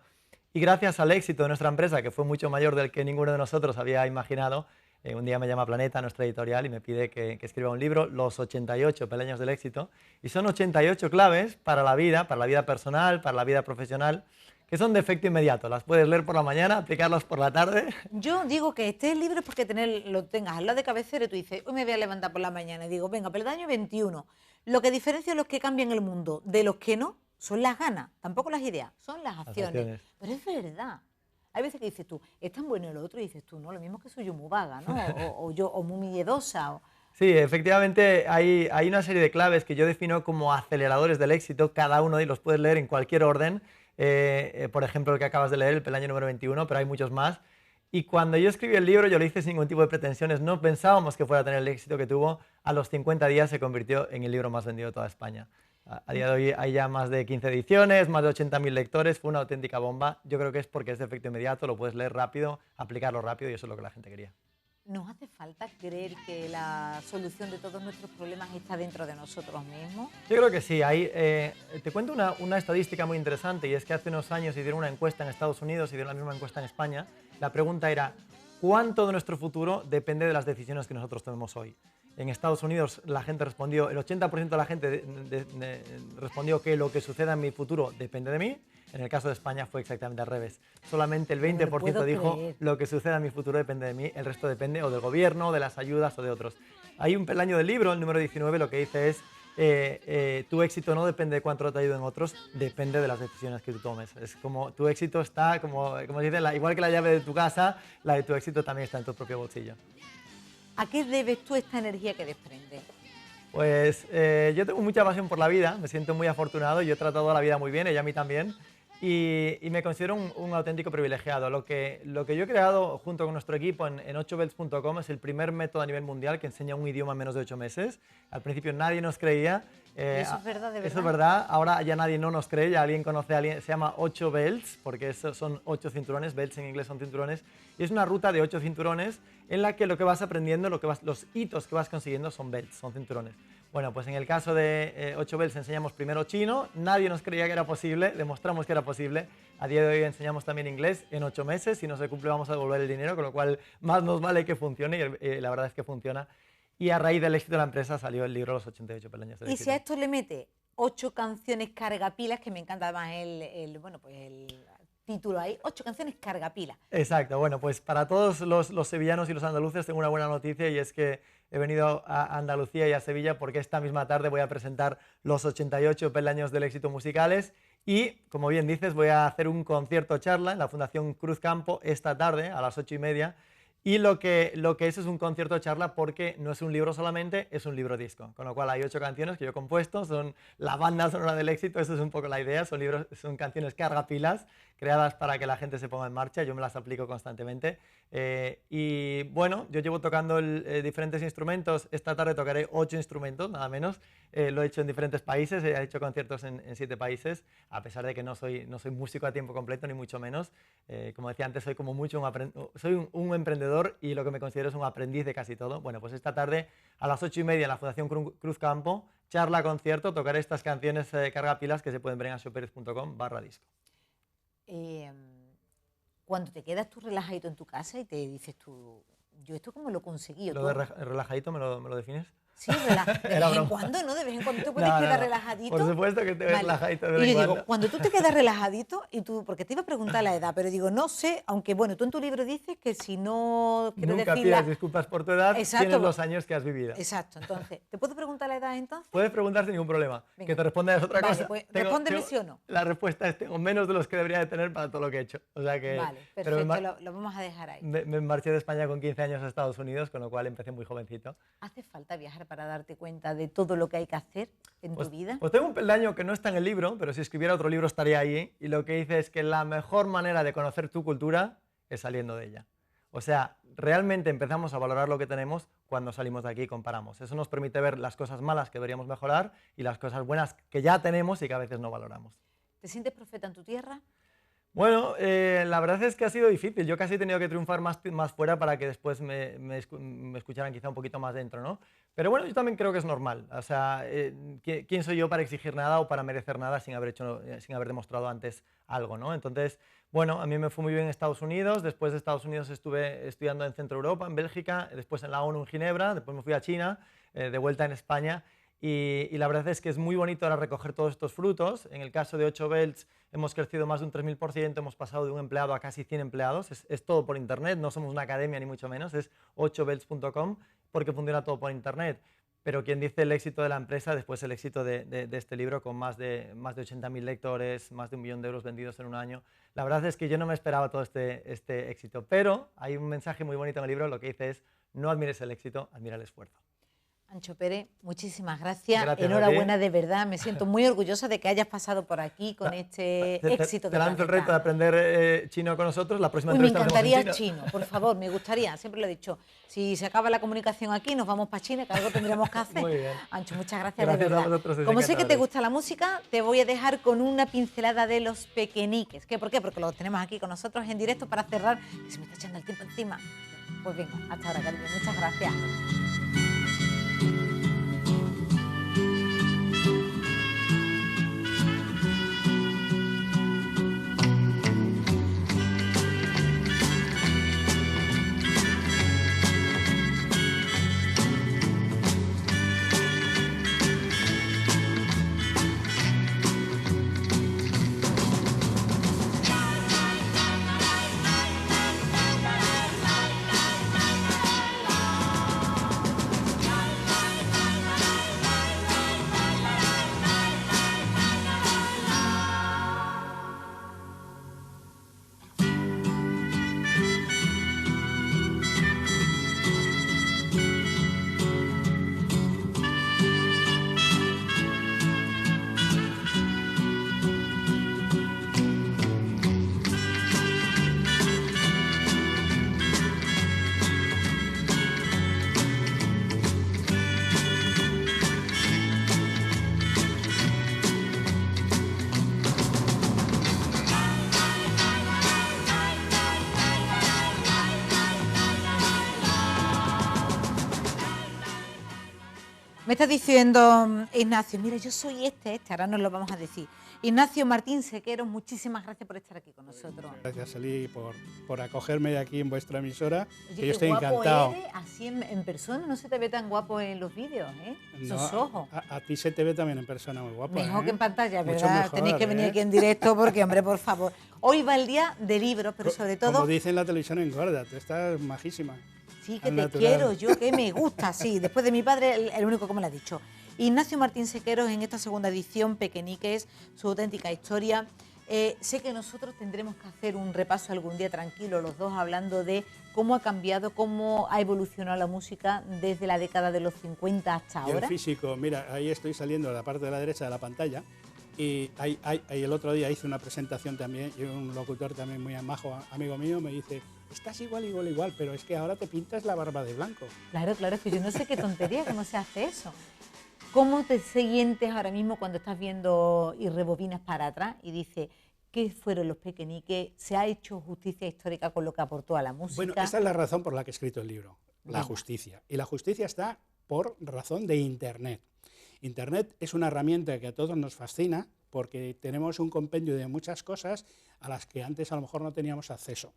y gracias al éxito de nuestra empresa, que fue mucho mayor del que ninguno de nosotros había imaginado, un día me llama Planeta, nuestra editorial, y me pide que escriba un libro, Los 88 peldaños del éxito, y son 88 claves para la vida personal, para la vida profesional, que son de efecto inmediato. Las puedes leer por la mañana, aplicarlas por la tarde. Yo digo que estés libre porque lo tengas al lado de cabecera y tú dices, hoy me voy a levantar por la mañana y digo, venga, peldaño 21. Lo que diferencia a los que cambian el mundo de los que no son las ganas, tampoco las ideas, son las acciones. Pero es verdad. Hay veces que dices tú, es tan bueno el otro, y dices tú, no, lo mismo que soy yo muy vaga, ¿no? o muy miedosa. Sí, efectivamente hay una serie de claves que yo defino como aceleradores del éxito, cada uno de ellos los puedes leer en cualquier orden. Por ejemplo, el que acabas de leer, el peldaño número 21, pero hay muchos más. Y cuando yo escribí el libro, yo lo hice sin ningún tipo de pretensiones, no pensábamos que fuera a tener el éxito que tuvo. A los 50 días se convirtió en el libro más vendido de toda España. A día de hoy hay ya más de 15 ediciones, más de 80.000 lectores, fue una auténtica bomba. Yo creo que es porque es de efecto inmediato, lo puedes leer rápido, aplicarlo rápido, y eso es lo que la gente quería. ¿Nos hace falta creer que la solución de todos nuestros problemas está dentro de nosotros mismos? Yo creo que sí. Te cuento una estadística muy interesante, y es que hace unos años hicieron una encuesta en Estados Unidos y hicieron la misma encuesta en España. La pregunta era, ¿cuánto de nuestro futuro depende de las decisiones que nosotros tomemos hoy? En Estados Unidos la gente respondió, el 80% de la gente respondió que lo que suceda en mi futuro depende de mí. En el caso de España fue exactamente al revés. Solamente el 20% dijo lo que suceda en mi futuro depende de mí, el resto depende o del gobierno, de las ayudas o de otros. Hay un peldaño del libro, el número 19, lo que dice es tu éxito no depende de cuánto te ayuden otros, depende de las decisiones que tú tomes. Es como tu éxito está, como dice, igual que la llave de tu casa, la de tu éxito también está en tu propio bolsillo. ¿A qué debes tú esta energía que desprendes? Pues yo tengo mucha pasión por la vida, me siento muy afortunado, yo he tratado la vida muy bien, ella a mí también, y me considero un auténtico privilegiado. Lo que yo he creado junto con nuestro equipo en 8belts.com es el primer método a nivel mundial que enseña un idioma en menos de 8 meses. Al principio nadie nos creía. Eso es verdad, de verdad. Eso es verdad. Ahora ya nadie no nos cree, ya alguien conoce a alguien. Se llama 8 belts, porque son 8 cinturones, belts en inglés son cinturones, y es una ruta de 8 cinturones en la que lo que vas aprendiendo, los hitos que vas consiguiendo son belts, son cinturones. Bueno, pues en el caso de 8 belts enseñamos primero chino, nadie nos creía que era posible, demostramos que era posible. A día de hoy enseñamos también inglés en 8 meses, si no se cumple vamos a devolver el dinero, con lo cual más nos vale que funcione, y la verdad es que funciona. Y a raíz del éxito de la empresa salió el libro Los 88 peldaños del éxito. Y si a esto le mete 8 canciones cargapilas, que me encanta además el título ahí, 8 canciones cargapilas. Exacto, bueno, pues para todos los sevillanos y los andaluces tengo una buena noticia, y es que he venido a Andalucía y a Sevilla porque esta misma tarde voy a presentar los 88 peldaños del éxito musicales, y, como bien dices, voy a hacer un concierto charla en la Fundación Cruz Campo esta tarde a las 8:30. Y lo que es un concierto charla, porque no es un libro solamente, es un libro disco. Con lo cual hay 8 canciones que yo he compuesto, son la banda sonora del éxito, eso es un poco la idea, son canciones cargapilas, creadas para que la gente se ponga en marcha, yo me las aplico constantemente. Y bueno, yo llevo tocando diferentes instrumentos, esta tarde tocaré 8 instrumentos, nada menos. Lo he hecho en diferentes países, he hecho conciertos en 7 países, a pesar de que no soy músico a tiempo completo, ni mucho menos. Como decía antes, soy como mucho un emprendedor, y lo que me considero es un aprendiz de casi todo. Bueno, pues esta tarde a las 8:30 en la Fundación Cruz Campo, charla concierto, tocaré estas canciones cargapilas que se pueden ver en anxioperez.com/disco. Cuando te quedas tú relajadito en tu casa y te dices tú, yo esto cómo lo conseguí. ¿Lo de relajadito me lo defines? Sí, de vez en cuando, ¿no? De vez en cuando tú puedes quedar relajadito. Por supuesto que te ves relajadito de vez en y yo cuando. digo, cuando tú te quedas relajadito, y tú, porque te iba a preguntar la edad, pero digo, no sé, aunque bueno, tú en tu libro dices que si no quiero nunca decir pidas disculpas por tu edad, exacto, tienes los años que has vivido. Exacto, entonces, ¿te puedo preguntar la edad entonces? Puedes preguntar sin ningún problema. Venga. Que te responda es otra Vale, cosa. pues, respóndeme sí o no. La respuesta es, tengo menos de los que debería de tener para todo lo que he hecho. O sea que, vale, perfecto, lo vamos a dejar ahí. Me marché de España con 15 años a Estados Unidos, con lo cual empecé muy jovencito. ¿Hace falta viajar para darte cuenta de todo lo que hay que hacer en tu vida? Pues tengo un peldaño que no está en el libro, pero si escribiera otro libro estaría ahí, y lo que dice es que la mejor manera de conocer tu cultura es saliendo de ella. O sea, realmente empezamos a valorar lo que tenemos cuando salimos de aquí y comparamos. Eso nos permite ver las cosas malas que deberíamos mejorar y las cosas buenas que ya tenemos y que a veces no valoramos. ¿Te sientes profeta en tu tierra? Bueno, la verdad es que ha sido difícil. Yo casi he tenido que triunfar más fuera para que después me escucharan quizá un poquito más dentro, ¿no? Pero bueno, yo también creo que es normal. O sea, ¿quién soy yo para exigir nada o para merecer nada sin haber demostrado antes algo, ¿no? Entonces, bueno, a mí me fue muy bien en Estados Unidos. Después de Estados Unidos estuve estudiando en Centro Europa, en Bélgica, después en la ONU en Ginebra, después me fui a China, de vuelta en España. Y la verdad es que es muy bonito ahora recoger todos estos frutos. En el caso de 8 Belts hemos crecido más de un 3000%, hemos pasado de un empleado a casi 100 empleados. Es todo por internet, no somos una academia ni mucho menos, es 8belts.com porque funciona todo por internet. Pero quien dice el éxito de la empresa, después el éxito de este libro con más de 80.000 lectores, más de 1 millón de euros vendidos en un año. La verdad es que yo no me esperaba todo este éxito, pero hay un mensaje muy bonito en el libro, lo que dice es: no admires el éxito, admira el esfuerzo. Ancho Pérez, muchísimas gracias. Gracias, Enhorabuena, de verdad. Me siento muy orgullosa de que hayas pasado por aquí con este éxito. Te lanzo el reto de aprender chino con nosotros. La próxima Uy, me entrevista encantaría chino, por favor, me gustaría. Siempre lo he dicho. Si se acaba la comunicación aquí, nos vamos para China, que algo tendremos que hacer. Muy bien. Ancho, muchas gracias, Gracias de a verdad. vosotros, Como sé que te encantadores. gusta la música, te voy a dejar con una pincelada de Los Pequeñiques. ¿Por qué? Porque lo tenemos aquí con nosotros en directo para cerrar, que se me está echando el tiempo encima. Pues venga, hasta ahora, cariño. Muchas gracias. Me está diciendo Ignacio, mira, yo soy ahora nos lo vamos a decir. Ignacio Martín Sequeros, muchísimas gracias por estar aquí con nosotros. Gracias, Eli, por acogerme aquí en vuestra emisora. Oye, Que qué yo estoy guapo encantado. eres, así en persona, no se te ve tan guapo en los vídeos, ¿eh? Esos No, ojos. a ti se te ve también en persona muy guapo. Mejor ¿eh? que en pantalla, Mucho ¿verdad? mejor, Tenéis que venir ¿eh? aquí en directo porque, hombre, por favor. Hoy va el día de libros, pero sobre todo... Como dicen en la televisión, engorda, tú estás majísima. Sí, que Al te natural. quiero, yo que me gusta, sí. Después de mi padre, el único que me lo ha dicho. Ignacio Martín Sequeros, en esta segunda edición, Pequeñiques, su auténtica historia. Sé que nosotros tendremos que hacer un repaso algún día tranquilo, los dos, hablando de cómo ha cambiado, cómo ha evolucionado la música desde la década de los 50 hasta Y el ahora. físico, mira, ahí estoy saliendo de la parte de la derecha de la pantalla y el otro día hice una presentación también y un locutor también muy majo, amigo mío, me dice: estás igual, pero es que ahora te pintas la barba de blanco. Claro, es que yo no sé qué tontería, cómo se hace eso. ¿Cómo te sientes ahora mismo cuando estás viendo y rebobinas para atrás y dices qué fueron los Pequeñiques? ¿Se ha hecho justicia histórica con lo que aportó a la música? Bueno, esa es la razón por la que he escrito el libro, la Venga. justicia. Y la justicia está por razón de Internet. Internet es una herramienta que a todos nos fascina porque tenemos un compendio de muchas cosas a las que antes a lo mejor no teníamos acceso.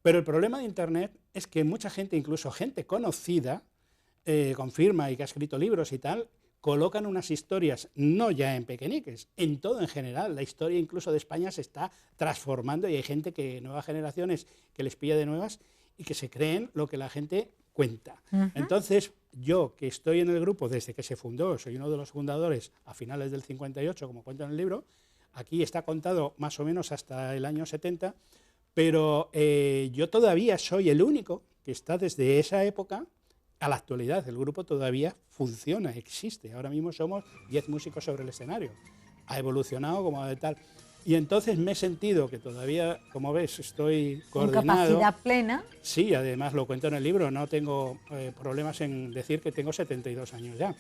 Pero el problema de Internet es que mucha gente, incluso gente conocida, confirma y que ha escrito libros y tal, colocan unas historias, no ya en Pequeñiques, en todo en general. La historia incluso de España se está transformando y hay gente que, nuevas generaciones, que les pilla de nuevas y que se creen lo que la gente cuenta. Entonces, yo que estoy en el grupo desde que se fundó, soy uno de los fundadores a finales del 58, como cuento en el libro, aquí está contado más o menos hasta el año 70, pero yo todavía soy el único que está desde esa época a la actualidad el grupo todavía funciona, existe. Ahora mismo somos 10 músicos sobre el escenario. Ha evolucionado como de tal. Y entonces me he sentido que todavía, como ves, estoy coordinado. Con capacidad plena. Sí, además lo cuento en el libro, no tengo problemas en decir que tengo 72 años ya.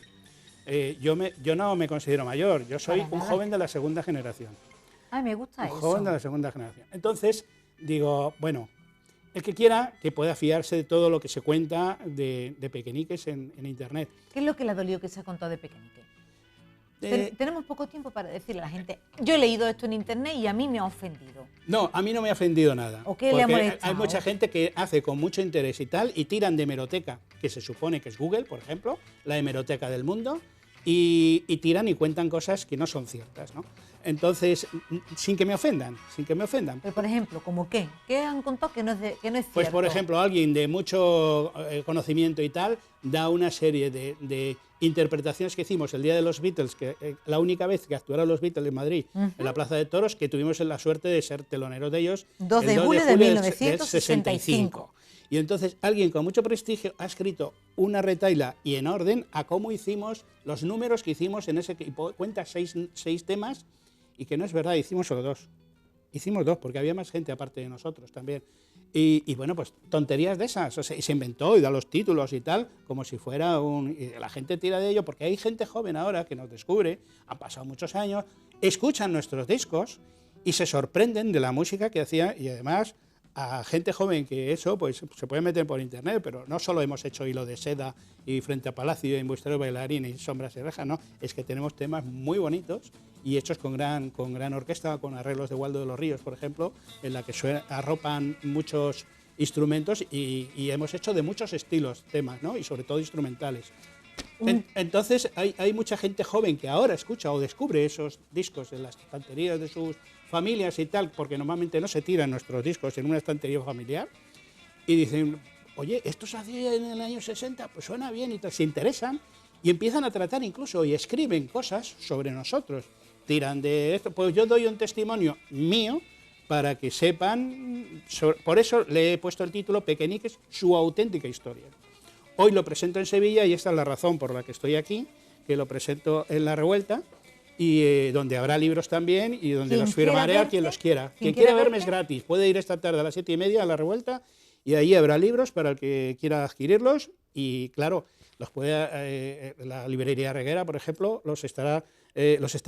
Yo no me considero mayor, yo soy un joven de la segunda generación. Ay, me gusta eso. Un joven de la segunda generación. Entonces, digo, bueno, el que quiera que pueda fiarse de todo lo que se cuenta de Pequeñiques en Internet. ¿Qué es lo que le ha dolido que se ha contado de Pequeñiques? Tenemos poco tiempo para decirle a la gente, yo he leído esto en Internet y a mí me ha ofendido. No, a mí no me ha ofendido nada. ¿O qué le ha molestado? Hay mucha gente que hace con mucho interés y tal, y tiran de hemeroteca, que se supone que es Google, por ejemplo, la hemeroteca del mundo, y tiran y cuentan cosas que no son ciertas, ¿no? Entonces, sin que me ofendan. Pero, por ejemplo, ¿cómo qué? ¿Qué han contado que no es cierto? Pues, por ejemplo, alguien de mucho conocimiento y tal da una serie de interpretaciones que hicimos el día de los Beatles, que la única vez que actuaron los Beatles en Madrid, en la Plaza de Toros, que tuvimos la suerte de ser teloneros de ellos 2 de julio de 1965. Y entonces alguien con mucho prestigio ha escrito una retahíla y en orden a cómo hicimos los números que hicimos en ese equipo. Cuenta seis temas y que no es verdad, hicimos solo 2. Hicimos 2 porque había más gente aparte de nosotros también. Y bueno, pues tonterías de esas. O sea, y se inventó y da los títulos y tal, como si fuera y la gente tira de ello porque hay gente joven ahora que nos descubre, han pasado muchos años, escuchan nuestros discos y se sorprenden de la música que hacía y además a gente joven que eso pues se puede meter por internet, pero no solo hemos hecho Hilo de Seda y Frente a Palacio y Embustero Bailarín y Sombras y Rejas, no, es que tenemos temas muy bonitos y hechos con gran orquesta, con arreglos de Waldo de los Ríos, por ejemplo, en la que arropan muchos instrumentos y hemos hecho de muchos estilos temas, ¿no? Y sobre todo instrumentales. Entonces hay mucha gente joven que ahora escucha o descubre esos discos en las estanterías de sus familias y tal, porque normalmente no se tiran nuestros discos en una estantería familiar, y dicen, oye, esto se hacía en el año 60, pues suena bien y tal, se interesan y empiezan a tratar incluso y escriben cosas sobre nosotros, tiran de esto, pues yo doy un testimonio mío para que sepan, por eso le he puesto el título Pequeñiques, su auténtica historia. Hoy lo presento en Sevilla y esta es la razón por la que estoy aquí, que lo presento en La Revuelta, y donde habrá libros también y donde los firmaré a quien los quiera. Quien quiera verme es gratis, puede ir esta tarde a las 7:30 a La Revuelta y ahí habrá libros para el que quiera adquirirlos y claro, los puede la librería Reguera, por ejemplo, los está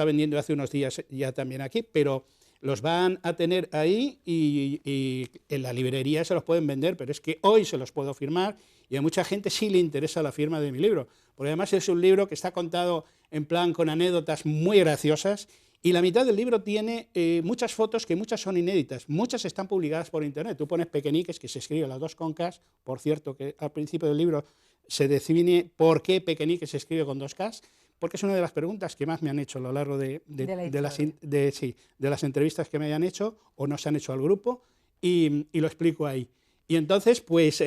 vendiendo hace unos días ya también aquí, pero los van a tener ahí y en la librería se los pueden vender, pero es que hoy se los puedo firmar y a mucha gente sí le interesa la firma de mi libro, porque además es un libro que está contado en plan con anécdotas muy graciosas y la mitad del libro tiene muchas fotos que muchas son inéditas, muchas están publicadas por internet. Tú pones Pequeñiques, que se escribe las 2 con Ks, por cierto que al principio del libro se define por qué Pequeñiques se escribe con 2 Ks, porque es una de las preguntas que más me han hecho a lo largo de las entrevistas que me hayan hecho o nos han hecho al grupo y lo explico ahí. Y entonces, pues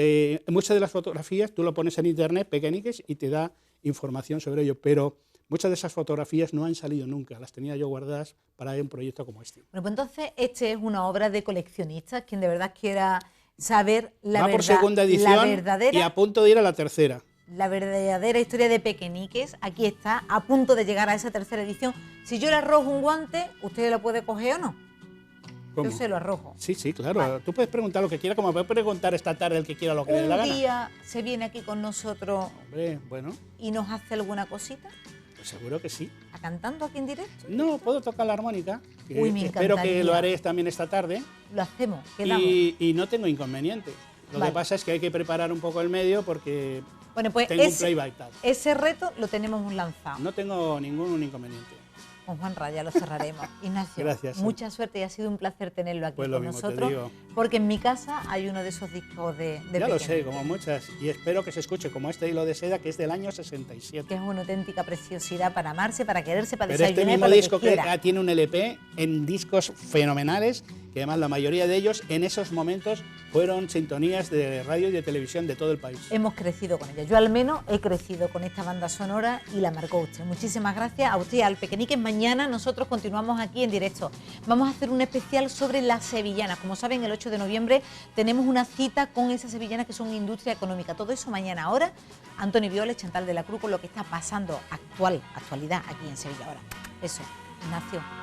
muchas de las fotografías tú lo pones en internet, Pequeñiques, y te da información sobre ello, pero muchas de esas fotografías no han salido nunca, las tenía yo guardadas para un proyecto como este. Bueno, pues entonces este es una obra de coleccionistas, quien de verdad quiera saber la por segunda edición la verdadera, y a punto de ir a la tercera. La verdadera historia de Pequeñiques, aquí está, a punto de llegar a esa tercera edición. Si yo le arrojo un guante, ¿usted lo puede coger o no? ¿Cómo? Yo se lo arrojo. Sí, sí, claro. Vale. Tú puedes preguntar lo que quieras, como puedes preguntar esta tarde el que quiera lo que le dé la gana. Un día se viene aquí con nosotros. Hombre, bueno. ¿Y nos hace alguna cosita? Pues seguro que sí. ¿A cantando aquí en directo? No, puedo tocar la armónica. Uy, me espero encantaría. que lo haré también esta tarde. Lo hacemos, quedamos. Y no tengo inconveniente. Lo vale. que pasa es que hay que preparar un poco el medio porque bueno, pues tengo un playback tal. Ese reto lo tenemos lanzado. No tengo ningún inconveniente. Con Juan Raya lo cerraremos. Ignacio, gracias, mucha suerte y ha sido un placer tenerlo aquí pues con nosotros, porque en mi casa hay uno de esos discos de ya lo sé, como muchas, y espero que se escuche como este Hilo de Seda, que es del año 67. Que es una auténtica preciosidad para amarse, para quererse, para pero desayunar. Este mismo disco que tiene un LP en discos fenomenales que además la mayoría de ellos en esos momentos fueron sintonías de radio y de televisión de todo el país. Hemos crecido con ella. Yo al menos he crecido con esta banda sonora y la marcó usted. Muchísimas gracias a usted y al Pequeñiques. Mañana nosotros continuamos aquí en directo. Vamos a hacer un especial sobre las sevillanas. Como saben, el 8 de noviembre tenemos una cita con esas sevillanas que son industria económica. Todo eso mañana. Ahora, Antonio Viola, Chantal de la Cruz, con lo que está pasando actualidad aquí en Sevilla ahora. Eso, Ignacio.